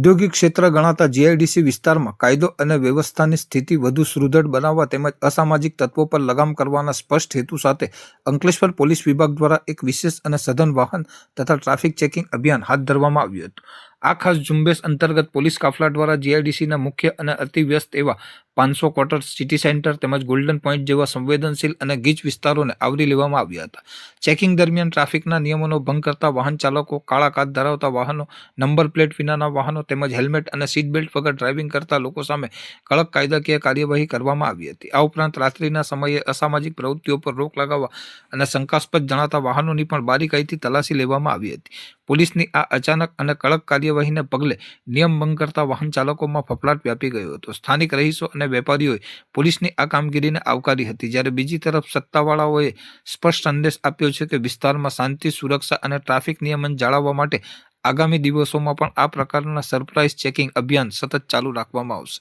ઔદ્યોગિક ક્ષેત્ર ગણાતા જીઆઈડીસી વિસ્તારમાં કાયદો અને વ્યવસ્થાની સ્થિતિ વધુ સુદૃઢ બનાવવા તેમજ અસામાજિક તત્વો પર લગામ કરવાના સ્પષ્ટ હેતુ સાથે અંકલેશ્વર પોલીસ વિભાગ દ્વારા એક વિશેષ અને સઘન વાહન તથા ટ્રાફિક ચેકિંગ અભિયાન હાથ ધરવામાં આવ્યું હતું। આ ખાસ ઝુંબેશ અંતર્ગત પોલીસ કાફલા દ્વારા જીઆઈડીસીના મુખ્ય અને અતિ વ્યસ્ત એવા 500 ક્વાર્ટર, સિટી સેન્ટર તેમજ ગોલ્ડન પોઈન્ટ જેવા સંવેદનશીલ અને ગીચ વિસ્તારોને આવરી લેવામાં આવ્યા હતા। ચેકિંગ દરમિયાન ટ્રાફિકના નિયમોનો ભંગ કરતા વાહન ચાલકો, કાળા કાચ ધરાવતા વાહનો, નંબર પ્લેટ વિનાના વાહનો તેમજ હેલ્મેટ અને સીટ બેલ્ટ વગર ડ્રાઇવિંગ કરતા લોકો સામે કડક કાયદાકીય કાર્યવાહી કરવામાં આવી હતી। આ ઉપરાંત રાત્રિના સમયે અસામાજિક પ્રવૃત્તિઓ પર રોક લગાવવા અને શંકાસ્પદ જણાતા વાહનોની પણ બારીકાઈથી તલાશી લેવામાં આવી હતી। પોલીસની આ અચાનક અને કડક કાર્યવાહીને પગલે નિયમ ભંગ કરતા વાહન ચાલકોમાં ફફડાટ વ્યાપી ગયો હતો। સ્થાનિક રહીશો અને વેપારીઓએ પોલીસની આ કામગીરીને આવકારી હતી, જ્યારે બીજી તરફ સત્તાવાળાઓએ સ્પષ્ટ સંદેશ આપ્યો છે કે વિસ્તારમાં શાંતિ, સુરક્ષા અને ટ્રાફિક નિયમન જાળવવા માટે આગામી દિવસોમાં પણ આ પ્રકારના સરપ્રાઇઝ ચેકિંગ અભિયાન સતત ચાલુ રાખવામાં આવશે।